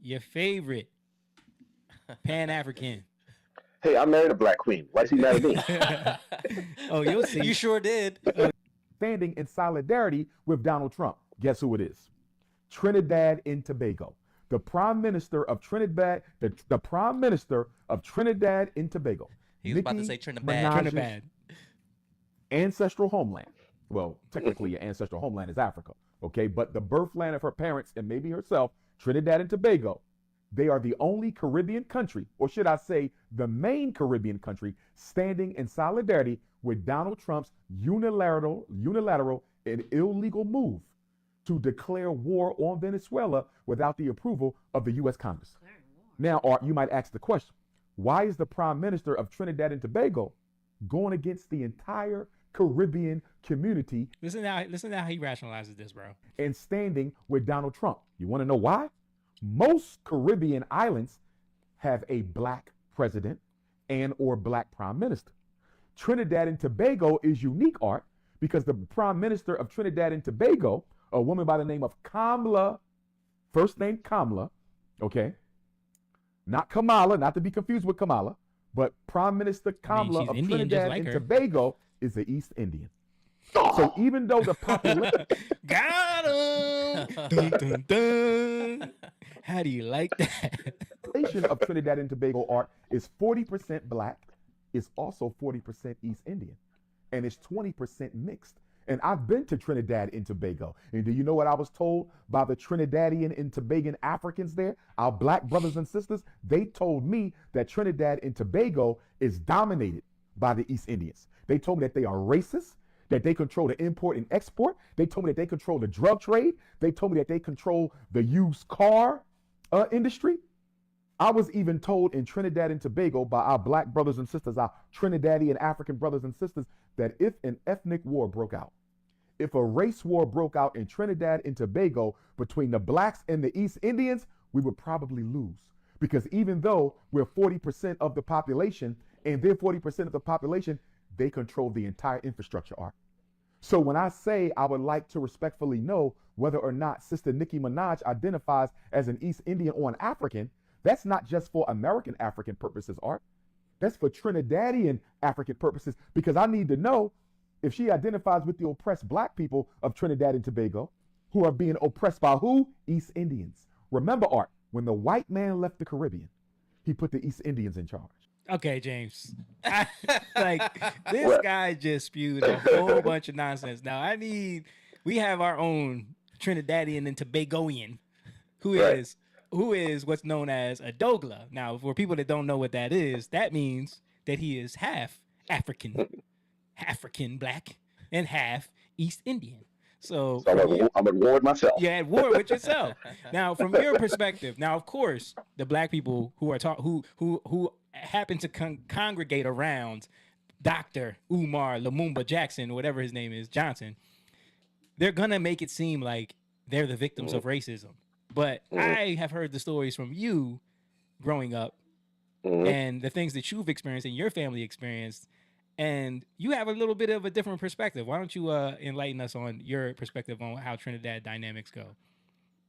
your favorite Pan-African. Hey, I married a black queen. Why is he mad at me? Oh, you'll see. You sure did. Standing in solidarity with Donald Trump. Guess who it is? Trinidad and Tobago. The Prime Minister of Trinidad, the Prime Minister of Trinidad and Tobago. He was about to say Trinidad. Trinidad. Ancestral homeland. Well, technically your ancestral homeland is Africa, okay? But the birthland of her parents and maybe herself, Trinidad and Tobago, they are the only Caribbean country, or should I say the main Caribbean country, standing in solidarity with Donald Trump's unilateral and illegal move to declare war on Venezuela without the approval of the U.S. Congress. Now, Art, you might ask the question, why is the Prime Minister of Trinidad and Tobago going against the entire Caribbean community? Listen to how he rationalizes this, bro. And standing with Donald Trump. You want to know why? Most Caribbean islands have a black president and or black prime minister. Trinidad and Tobago is unique, Art, because the Prime Minister of Trinidad and Tobago, a woman by the name of Kamla, first name Kamla, okay? Not Kamala, not to be confused with Kamala, but Prime Minister Kamla of Indian, Trinidad like and her. Tobago is the East Indian. So even though the population... Got him! Dun, dun, dun. How do you like that? population of Trinidad and Tobago, Art, is 40% black, is also 40% East Indian, and it's 20% mixed. And I've been to Trinidad and Tobago. And do you know what I was told by the Trinidadian and Tobagan Africans there? Our black brothers and sisters, they told me that Trinidad and Tobago is dominated by the East Indians. They told me that they are racist, that they control the import and export. They told me that they control the drug trade. They told me that they control the used car industry. I was even told in Trinidad and Tobago by our black brothers and sisters, our Trinidadian African brothers and sisters, that if an ethnic war broke out, if a race war broke out in Trinidad and Tobago between the blacks and the East Indians, we would probably lose. Because even though we're 40% of the population and they're 40% of the population, they control the entire infrastructure, Art. So when I say I would like to respectfully know whether or not Sister Nicki Minaj identifies as an East Indian or an African, that's not just for American African purposes, Art. That's for Trinidadian African purposes, because I need to know if she identifies with the oppressed black people of Trinidad and Tobago, who are being oppressed by who? East Indians. Remember, Art, when the white man left the Caribbean, he put the East Indians in charge. Okay, James. This guy just spewed a whole bunch of nonsense. Now, we have our own Trinidadian and Tobagoan, who is what's known as a Dougla. Now, for people that don't know what that is, that means that he is half African black, and half East Indian. So I'm at war with myself. You're at war with yourself. Now, from your perspective, now of course, the black people who are who happen to congregate around Dr. Umar Lumumba Jackson, whatever his name is, Johnson, they're gonna make it seem like they're the victims of racism. But I have heard the stories from you growing up and the things that you've experienced and your family experienced, and you have a little bit of a different perspective. Why don't you enlighten us on your perspective on how Trinidad dynamics go?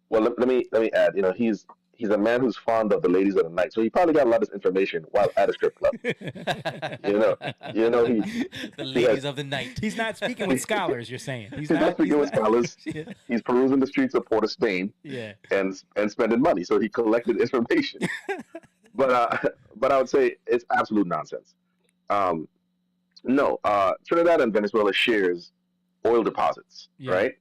Well, let me add. You know, he's a man who's fond of the ladies of the night, so he probably got a lot of this information while at a strip club. you know, the ladies of the night. He's not speaking with scholars. You're saying he's not speaking with scholars. Yeah. He's perusing the streets of Port of Spain. Yeah. and spending money. So he collected information. but I would say it's absolute nonsense. No, Trinidad and Venezuela shares oil deposits, right?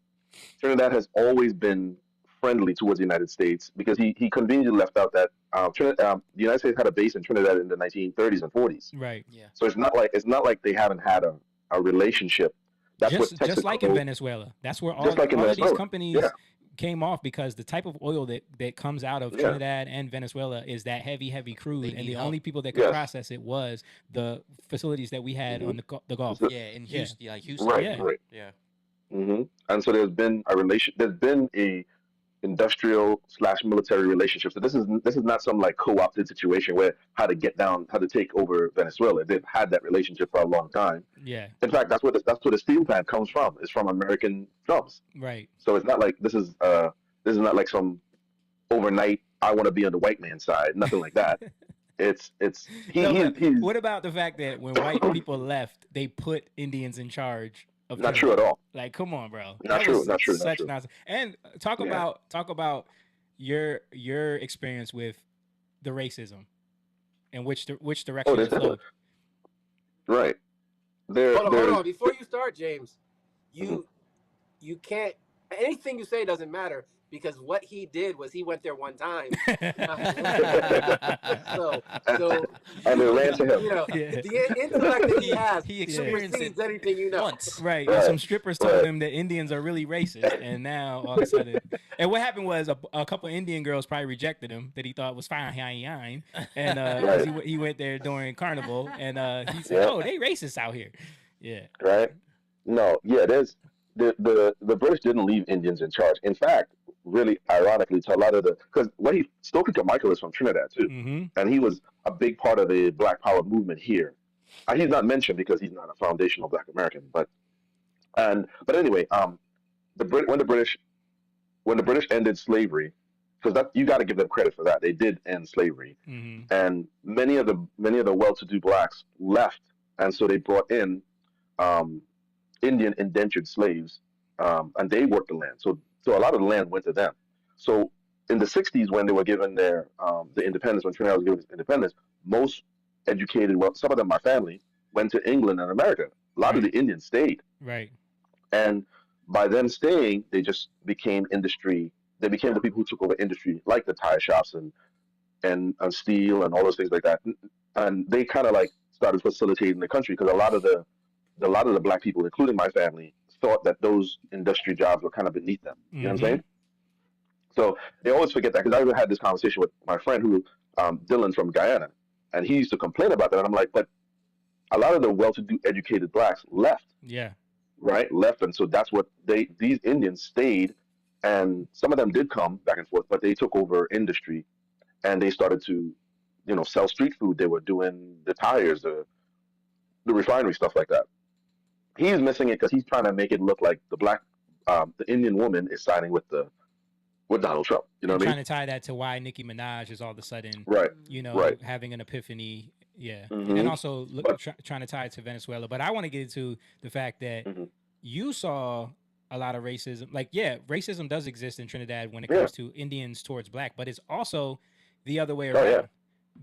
Trinidad has always been friendly towards the United States because he conveniently left out that the United States had a base in Trinidad in the 1930s and 40s. Right. Yeah. So it's not like they haven't had a relationship. That's just like in Venezuela. That's where all of these companies came off, because the type of oil that comes out of Trinidad and Venezuela is that heavy crude, and the only people that could process it was the facilities that we had on the Gulf. Yeah, in Houston, like Houston. Right. Yeah. And so there's been a industrial / military relationship. So this is not some like co-opted situation where how to take over Venezuela. They've had that relationship for a long time. Yeah. In fact, that's where the steel plant comes from. It's from American jobs. Right. So it's not like this is not like some overnight I want to be on the white man's side. Nothing like that. It's he's what about the fact that when white people left, they put Indians in charge of not true at all. Like, come on, bro. Not true. Such nonsense. And talk about your experience with the racism and which direction it flowed. Right. Hold on. Before you start, James, you can't. Anything you say doesn't matter because what he did was he went there one time. so and it ran to him. You know, the intellect that he has, he experienced it anything you know. once. Right. And some strippers told him that Indians are really racist, and now all of a sudden, and what happened was a couple Indian girls probably rejected him that he thought was fine, and he went there during Carnival, and he said, "Oh, they racist out here." Yeah. Right. No. Yeah. There's the British didn't leave Indians in charge. In fact, really ironically, to a lot of because when Stokely Carmichael is from Trinidad too, and he was a big part of the Black Power movement here. He's not mentioned because he's not a foundational Black American, but anyway, when the British ended slavery, because you got to give them credit for that, they did end slavery, and many of the well-to-do blacks left, and so they brought in Indian indentured slaves, and they worked the land. So a lot of the land went to them. So in the 60s, when they were given the independence, when Trinidad was given its independence, most educated, well, some of them, my family, went to England and America. A lot of the Indians stayed. Right. And by them staying, they just became industry. They became the people who took over industry, like the tire shops and steel and all those things like that. And they kind of like started facilitating the country because a lot of the Black people, including my family, thought that those industry jobs were kind of beneath them. You know what I'm saying? So they always forget that, because I had this conversation with my friend Dylan from Guyana, and he used to complain about that. And I'm like, but a lot of the well-to-do educated blacks left. Yeah. Right? Left. And so that's what these Indians stayed, and some of them did come back and forth, but they took over industry and they started to, sell street food. They were doing the tires, the refinery, stuff like that. He's missing it because he's trying to make it look like the Indian woman is siding with Donald Trump. You know what I mean? Trying to tie that to why Nicki Minaj is all of a sudden, having an epiphany. Yeah. And also trying to tie it to Venezuela. But I want to get into the fact that you saw a lot of racism. Like, racism does exist in Trinidad when it comes to Indians towards Black, but it's also the other way around. Yeah.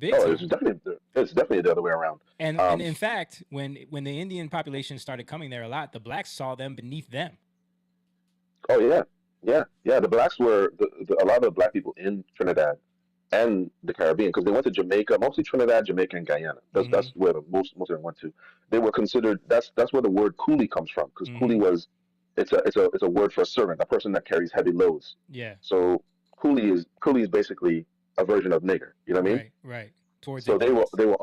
It's definitely the other way around. And in fact, when the Indian population started coming there a lot, the Blacks saw them beneath them. Oh yeah. The Blacks were a lot of the Black people in Trinidad and the Caribbean, because they went to Jamaica, mostly Trinidad, Jamaica, and Guyana. That's where most of them went to. They were considered. That's where the word coolie comes from, because coolie was it's a word for a servant, a person that carries heavy loads. Yeah. So coolie is basically a version of nigger. You know what I mean? Right. Towards Indians. They were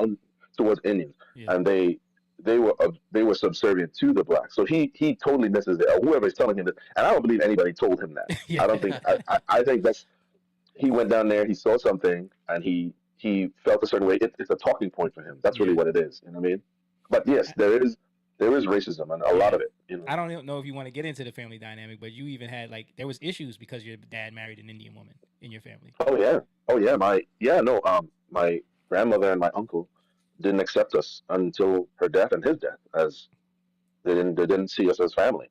towards Indians, and they were subservient to the Blacks. So he totally misses it. Or whoever is telling him that, and I don't believe anybody told him that. I don't think. I think he went down there, he saw something, and he felt a certain way. It's a talking point for him. That's really what it is. You know what I mean? But yes, there is racism, and a lot of it. I don't know if you want to get into the family dynamic, but you even had there was issues because your dad married an Indian woman in your family. Oh yeah. My grandmother and my uncle didn't accept us until her death and his death, as they didn't see us as family,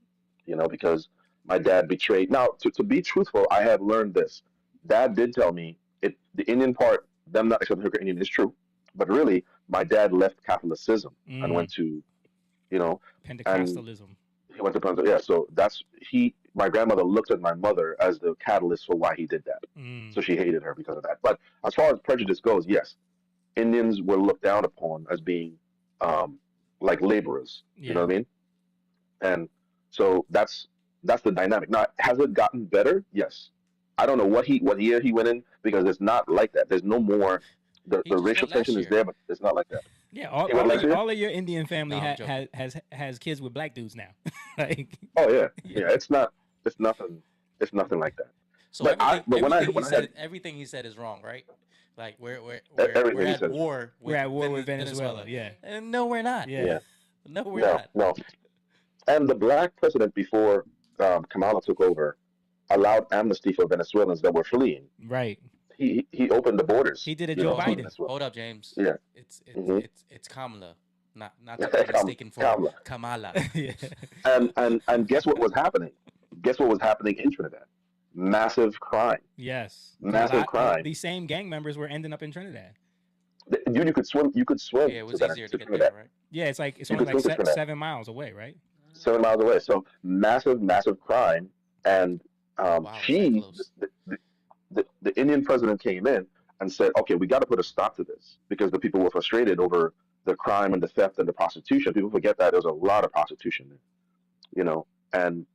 because my dad betrayed. Now, to be truthful, I have learned this. Dad did tell me the Indian part, them not accepting her Indian, is true, but really, my dad left Catholicism and went to, Pentecostalism. He went to Pentecostal. Yeah, so my grandmother looked at my mother as the catalyst for why he did that. So she hated her because of that. But as far as prejudice goes, yes, Indians were looked down upon as being like laborers. You know what I mean? And so that's the dynamic. Now, has it gotten better? Yes. I don't know what year he went in, because it's not like that. There's no more. The racial tension is there, but it's not like that. Yeah, all of your Indian family has kids with Black dudes now. Oh yeah. It's nothing like that. So everything he said is wrong, right? Like we're at war. We're at war with Venezuela. Yeah. And no, we're not. Yeah. No, we're not. No. And the Black president before Kamla took over allowed amnesty for Venezuelans that were fleeing. Right. he opened the borders. He did a Joe Biden. Hold up, James. Yeah. It's Kamla, not to be mistaken for Kamala. Yeah. And guess what was happening? Guess what was happening in Trinidad? Massive crime. Yes. Massive crime. These same gang members were ending up in Trinidad. You could swim. You could swim. Yeah, it was easier to get there, right? Yeah, it's only like 7 miles away, right? 7 miles away. So massive crime, and Wow, the Indian president came in and said, okay, we got to put a stop to this because the people were frustrated over the crime and the theft and the prostitution. People forget that there's a lot of prostitution there, and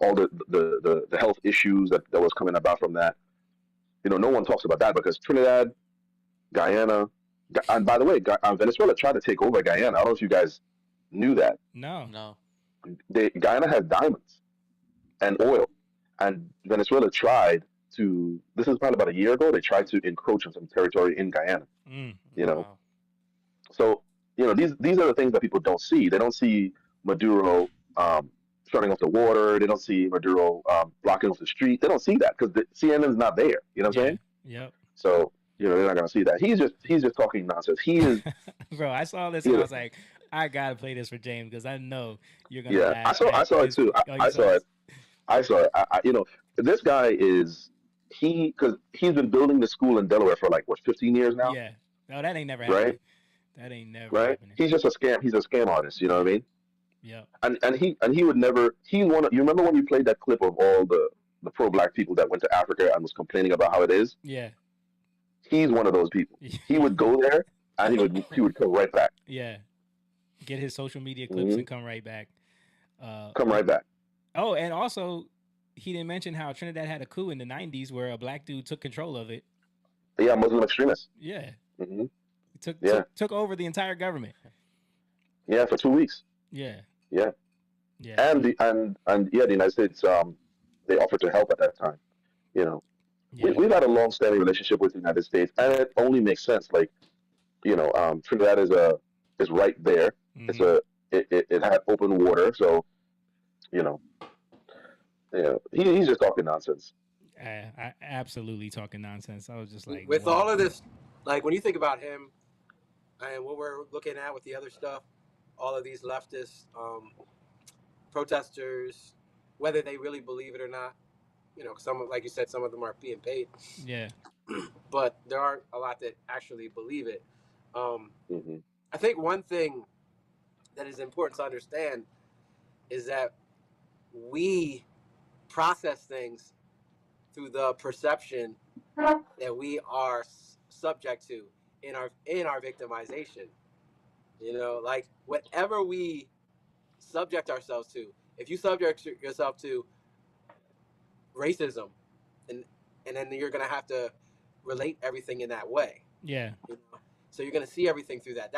all the health issues that was coming about from that. No one talks about that because Trinidad, Guyana, and by the way, Venezuela tried to take over Guyana. I don't know if you guys knew that. No. Guyana has diamonds and oil, and Venezuela tried to. This is probably about a year ago. They tried to encroach on some territory in Guyana. Wow. So these are the things that people don't see. They don't see Maduro shutting off the water. They don't see Maduro blocking off the street. They don't see that because the CNN's not there. You know what I'm saying? Yep. So they're not gonna see that. He's just talking nonsense. He is. Bro, I saw this and I was like, I gotta play this for James because I know you're gonna. Yeah, I saw it too. I saw it. This guy is because he's been building the school in Delaware for like 15 years now. Yeah. No, that ain't never happened. Right. That ain't never happening. He's just a scam. He's a scam artist. You know what I mean? Yeah. And he would never. You remember when you played that clip of all the pro-black people that went to Africa and was complaining about how it is? Yeah. He's one of those people. He would go there and he would come right back. Yeah. Get his social media clips and come right back. Come right back. Oh, and also he didn't mention how Trinidad had a coup in the 90s where a black dude took control of it. Yeah, Muslim extremists. Yeah. Mm-hmm. He took over the entire government. Yeah, for 2 weeks. Yeah. Yeah. Yeah. And the United States they offered to help at that time. Yeah. We've had a long-standing relationship with the United States, and it only makes sense. Like, Trinidad is right there. Mhm. It had open water, so he's just talking nonsense. I absolutely talking nonsense. I was just like, with wow. all of this, like when you think about him and what we're looking at with the other stuff, all of these leftist protesters, whether they really believe it or not, like you said, some of them are being paid. Yeah. But there are a lot that actually believe it. Mm-hmm. I think one thing that is important to understand is that we process things through the perception that we are subject to in our victimization. Like whatever we subject ourselves to, if you subject yourself to racism, and then you're gonna have to relate everything in that way. Yeah. So you're gonna see everything through that.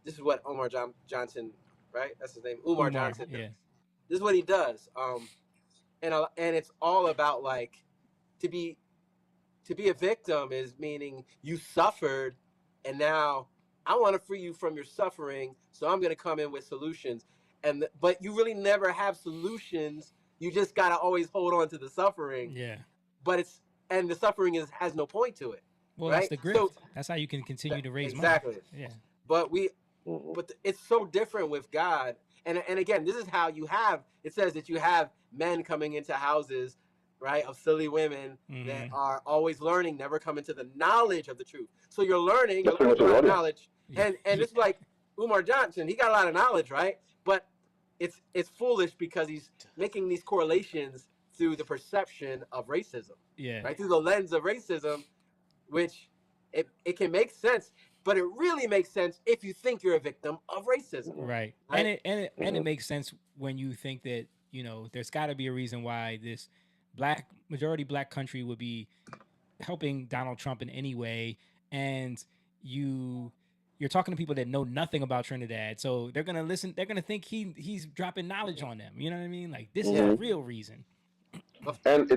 This is what Umar Johnson, right? That's his name, Umar Johnson. Yeah. This is what he does. And it's all about like to be a victim is meaning you suffered, and now I want to free you from your suffering. So I'm gonna come in with solutions, but you really never have solutions. You just gotta always hold on to the suffering. Yeah. But the suffering has no point to it. Well, right? that's the grift. That's how you can continue to raise money. Exactly. Yeah. But it's so different with God. And again, this is how it says that you have men coming into houses, right, of silly women that are always learning, never come into the knowledge of the truth. So you're learning a lot of knowledge. And it's like Umar Johnson, he got a lot of knowledge, right? But it's foolish because he's making these correlations through the perception of racism. Yeah. Right? Through the lens of racism, which it can make sense, but it really makes sense if you think you're a victim of racism. Right. Right? And it makes sense when you think that, there's got to be a reason why this majority black country would be helping Donald Trump in any way, and you're talking to people that know nothing about Trinidad, so they're gonna listen. They're gonna think he's dropping knowledge on them. You know what I mean? Like this is the real reason. And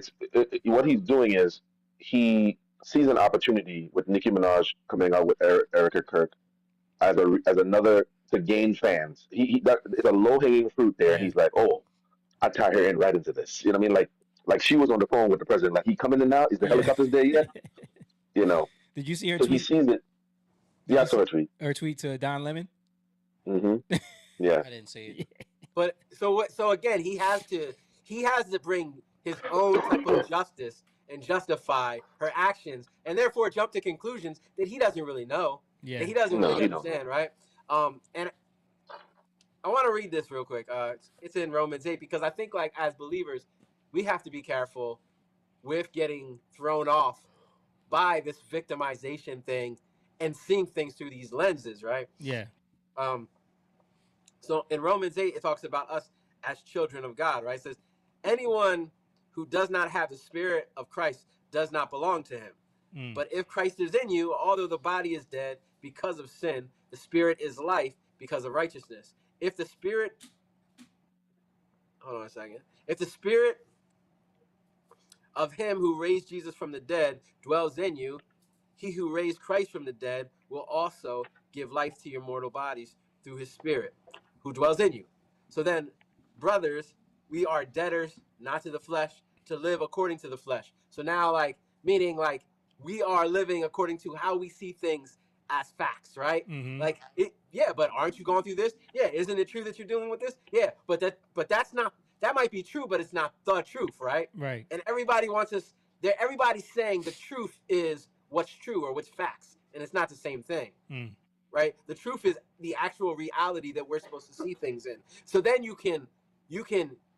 what he's doing is he sees an opportunity with Nicki Minaj coming out with Erica Kirk as another to gain fans. It's a low hanging fruit there. Yeah. He's like, oh, I tie her in right into this. You know what I mean? Like she was on the phone with the president. Like he coming in now. Is the helicopters there yet? you know. Did you see her So tweet? he sees it. Yeah, I saw her tweet. Her tweet to Don Lemon. Mm-hmm. Yeah. I didn't see it. But so again, he has to bring his own type of justice and justify her actions, and therefore jump to conclusions that he doesn't really know, that he doesn't really understand, right? And I want to read this real quick. It's in Romans 8, because I think, like, as believers, we have to be careful with getting thrown off by this victimization thing and seeing things through these lenses, right? Yeah. So in Romans 8, it talks about us as children of God, right? It says, anyone who does not have the Spirit of Christ does not belong to him. But if Christ is in you, although the body is dead because of sin, the Spirit is life because of righteousness. If the Spirit, hold on a second. If the Spirit of him who raised Jesus from the dead dwells in you, he who raised Christ from the dead will also give life to your mortal bodies through his Spirit who dwells in you. So then, brothers, we are debtors, not to the flesh, to live according to the flesh. So now, like, meaning, like, we are living according to how we see things as facts, right? Mm-hmm. Like, yeah, but aren't you going through this? Yeah, isn't it true that you're dealing with this? Yeah, but that's not, that might be true, but it's not the truth, right? Right. And everybody wants us, everybody's saying the truth is what's true or what's facts, and it's not the same thing. Right? The truth is the actual reality that we're supposed to see things in. So then you can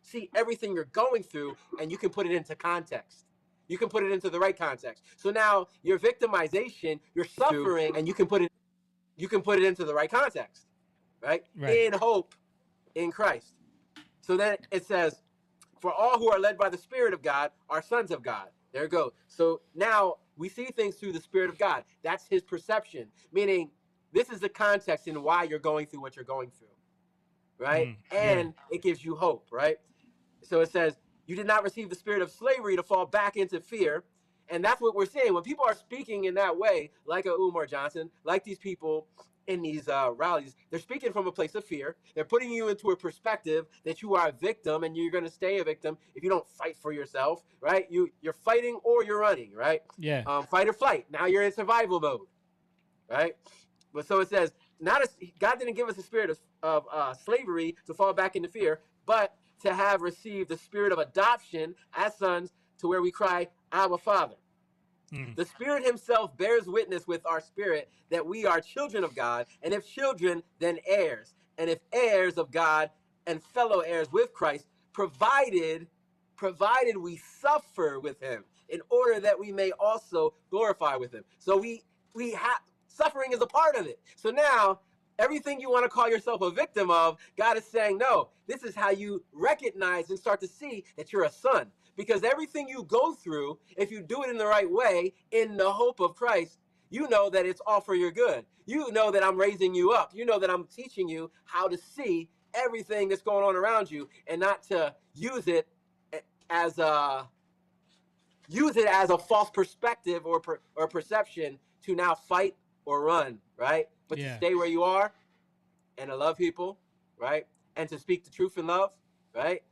see everything you're going through, and you can put it into context. You can put it into the right context. So now your victimization, your suffering, and you can put it into the right context, right? In hope in Christ. So then it says, for all who are led by the Spirit of God are sons of God. There it goes. So now we see things through the Spirit of God. That's his perception, meaning this is the context in why you're going through what you're going through, right? And it gives you hope, right? So it says, you did not receive the spirit of slavery to fall back into fear. And that's what we're saying. When people are speaking in that way, like a Umar Johnson, like these people in these rallies, they're speaking from a place of fear. They're putting you into a perspective that you are a victim and you're going to stay a victim if you don't fight for yourself, right? You're fighting or you're running, right? Yeah. Fight or flight. Now you're in survival mode, right? But so it says, God didn't give us a spirit of slavery to fall back into fear, but to have received the spirit of adoption as sons, to where we cry, Abba, Father. The Spirit himself bears witness with our spirit that we are children of God, and if children, then heirs, and if heirs of God and fellow heirs with Christ, provided we suffer with him, in order that we may also glorify with him. So we have, suffering is a part of it. So now, everything you want to call yourself a victim of, God is saying, no, this is how you recognize and start to see that you're a son. Because everything you go through, if you do it in the right way, in the hope of Christ, you know that it's all for your good. You know that I'm raising you up. You know that I'm teaching you how to see everything that's going on around you, and not to use it as a false perspective or perception to now fight or run, right? But to stay where you are and to love people, right? And to speak the truth in love, right?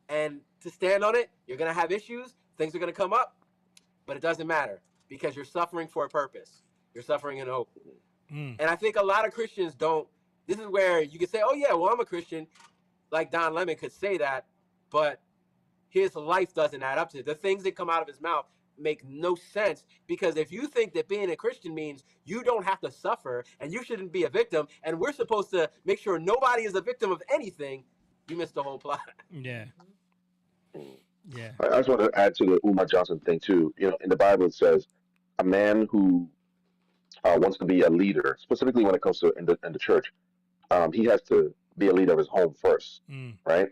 And to stand on it. You're going to have issues. Things are going to come up. But it doesn't matter, because you're suffering for a purpose. You're suffering in hope. And I think a lot of Christians don't. This is where you can say, oh, yeah, well, I'm a Christian. Like Don Lemon could say that. But his life doesn't add up to it. The things that come out of his mouth make no sense, because if you think that being a Christian means you don't have to suffer and you shouldn't be a victim, and we're supposed to make sure nobody is a victim of anything, you missed the whole plot. Yeah. I just want to add to the Umar Johnson thing too. You know, in the Bible it says a man who wants to be a leader, specifically when it comes to in the church, he has to be a leader of his home first, right?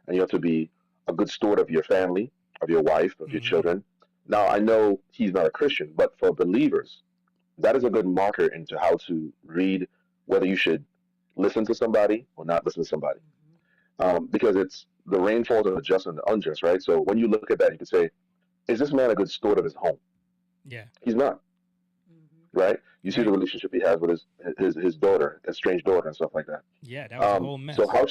And you have to be a good steward of your family, of your wife, of your children. Now, I know he's not a Christian, but for believers, that is a good marker into how to read whether you should listen to somebody or not listen to somebody. Because it's the rain falls on the just and the unjust, right? So when you look at that, you can say, is this man a good steward of his home? Yeah. He's not, right? You see the relationship he has with his daughter, estranged daughter, and stuff like that. Yeah, that was a whole mess. So how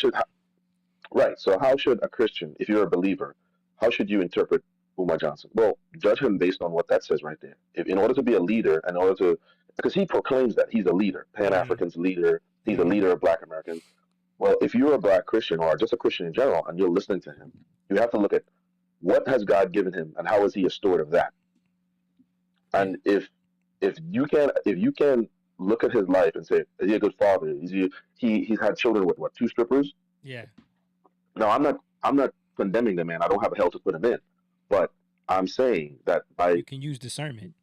should a Christian, if you're a believer, how should you interpret Umar Johnson. Well, judge him based on what that says right there. If in order to be a leader, in order to, because he proclaims that he's a leader, Pan African's leader, he's a leader of Black Americans. Well, if you're a Black Christian or just a Christian in general, and you're listening to him, you have to look at what has God given him, and how is he a steward of that. And if you can look at his life and say, is he a good father? He's had children with what, 2 strippers? Yeah. No, I'm not condemning the man. I don't have a hell to put him in, but I'm saying that you can use discernment.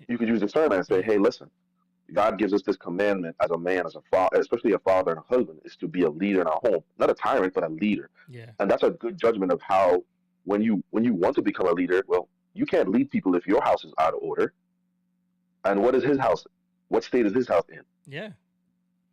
You can use discernment and say, hey, listen, God gives us this commandment as a man, as a father, especially a father and a husband, is to be a leader in our home, not a tyrant, but a leader. Yeah. And that's a good judgment of how when you want to become a leader, well, you can't lead people if your house is out of order. And what is his house? What state is his house in? Yeah.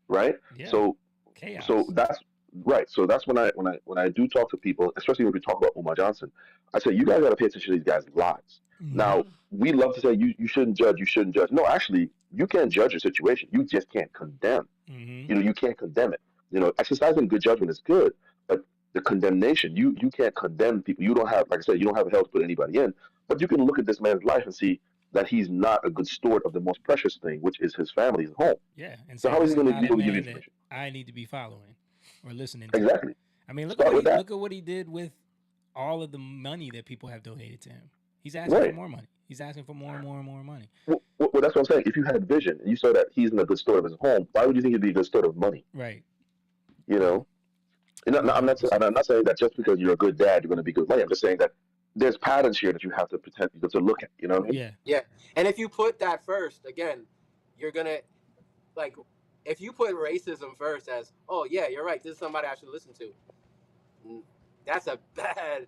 Right. Yeah. So chaos. So that's right. So that's when I do talk to people, especially when we talk about Umar Johnson, I say you guys got to pay attention to these guys' lives. Mm-hmm. Now we love to say you shouldn't judge, you shouldn't judge. No, actually, you can't judge a situation. You just can't condemn. Mm-hmm. You know, you can't condemn it. You know, exercising good judgment is good, but the condemnation, you can't condemn people. You don't have, like I said, you don't have a hell to put anybody in. But you can look at this man's life and see that he's not a good steward of the most precious thing, which is his family's home. Yeah, and so how is he going to give you information? I need to be following or listening to. Exactly. I mean, look at what he did with all of the money that people have donated to him. He's asking for more money. He's asking for more and more and more money. Well, that's what I'm saying. If you had vision and you saw that he's in a good steward of his home, why would you think he'd be a good steward of money? Right. You know, I'm not saying that just because you're a good dad, you're going to be good money. I'm just saying that there's patterns here that you have to pretend to look at. You know what I mean? Yeah. Yeah. And if you put that first, again, you're gonna if you put racism first as, oh yeah, you're right, this is somebody I should listen to. That's a bad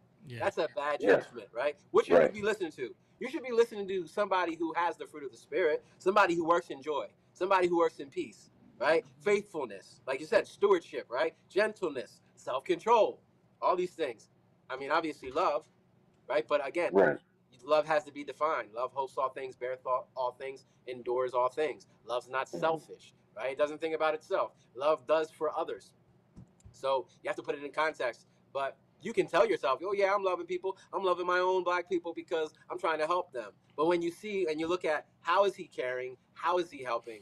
judgment, right? What should you be listening to? You should be listening to somebody who has the fruit of the spirit, somebody who works in joy, somebody who works in peace, right? Faithfulness, like you said, stewardship, right? Gentleness, self-control, all these things. I mean, obviously love, right? But again, love has to be defined. Love hopes all things, beareth all things, endures all things. Love's not selfish, right? It doesn't think about itself. Love does for others. So you have to put it in context. But you can tell yourself, oh yeah, I'm loving people. I'm loving my own Black people because I'm trying to help them. But when you see and you look at how is he caring, how is he helping,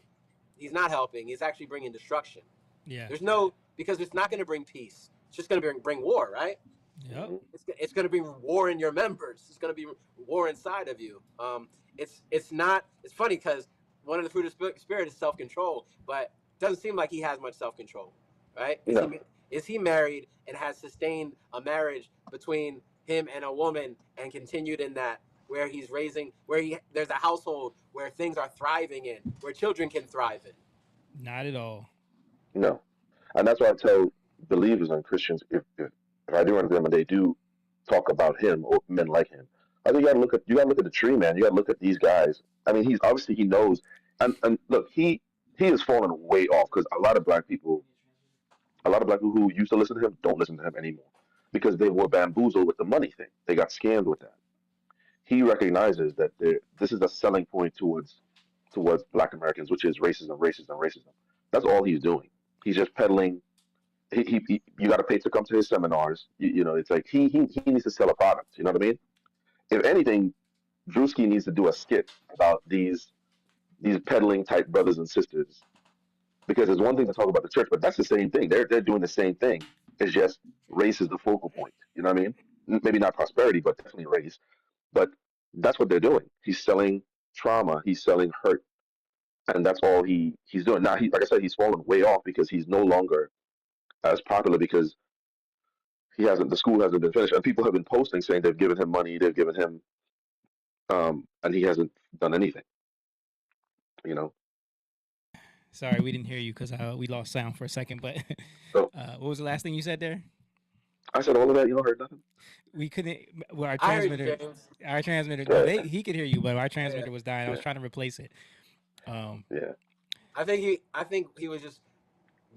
he's not helping. He's actually bringing destruction. Yeah. Because it's not going to bring peace. It's just going to bring war, right? Yep. It's going to be war in your members. It's going to be war inside of you. It's funny because one of the fruit of the spirit is self-control, but it doesn't seem like he has much self-control, right? No. Is he married and has sustained a marriage between him and a woman and continued in that, where he's raising, there's a household where things are thriving in, where children can thrive in? Not at all. No. And that's why I tell believers and Christians, if I do run into them and they do talk about him or men like him, I think you gotta look at the tree, man. You gotta look at these guys. I mean, he knows, and look, he has fallen way off because a lot of black people who used to listen to him don't listen to him anymore because they were bamboozled with the money thing. They got scammed with that. He recognizes that this is a selling point towards Black Americans, which is racism. That's all he's doing. He's just peddling. You got to pay to come to his seminars. You know, it's like he needs to sell a product. You know what I mean? If anything, Drewski needs to do a skit about these peddling type brothers and sisters, because it's one thing to talk about the church, but that's the same thing. They're doing the same thing. It's just race is the focal point. You know what I mean? Maybe not prosperity, but definitely race. But that's what they're doing. He's selling trauma. He's selling hurt, and that's all he's doing. Now, like I said, he's fallen way off because he's no longer as popular because the school hasn't been finished, and people have been posting saying they've given him money, they've given him, and he hasn't done anything. You know. Sorry, we didn't hear you because we lost sound for a second. But what was the last thing you said there? I said all of that. You don't heard nothing. We couldn't. Well, our transmitter. No, he could hear you, but our transmitter was dying. I was trying to replace it. Yeah. I think he was just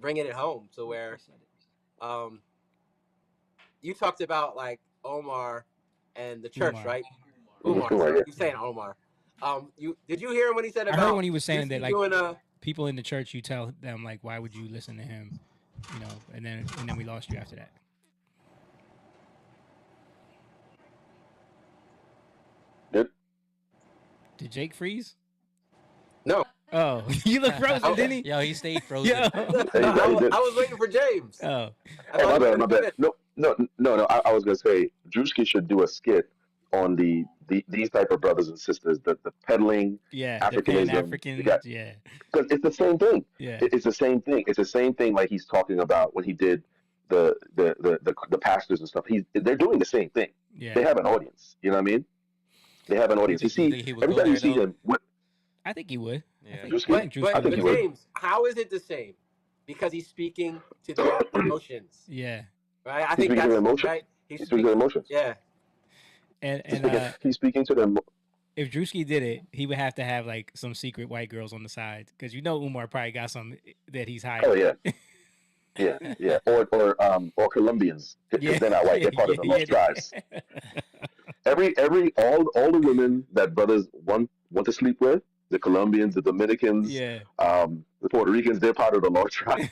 bringing it home to where, you talked about like Omar and the church, right? Umar. Yeah. You saying Omar? Did you hear him when he said about? I heard when he was saying that like doing people in the church, you tell them like, why would you listen to him? You know, and then we lost you after that. Did Jake freeze? No. Oh, you look frozen, didn't he? Yo, he stayed frozen. Yo. I was waiting for James. Oh. My bad. No. I was gonna say Drewski should do a skit on these type of brothers and sisters, the peddling, Africanism, African, yeah. Because it's the same thing. Yeah. It's the same thing. It's the same thing like he's talking about when he did the pastors and stuff. They're doing the same thing. Yeah. They have an audience. You know what I mean? They have an audience. You see, every time you see him, I think he would. Yeah. But James, how is it the same? Because he's speaking to their emotions. Yeah. Right? I think that's emotions. right. He's speaking to emotions. Yeah. And he's speaking to them. If Drewski did it, he would have to have like some secret white girls on the side, because Umar probably got some that he's hiding. Oh yeah. yeah. Or Colombians. Because they're not white, they're part of the lost tribes. All the women that brothers want to sleep with, the Colombians, the Dominicans, the Puerto Ricans, they're part of the lost tribe.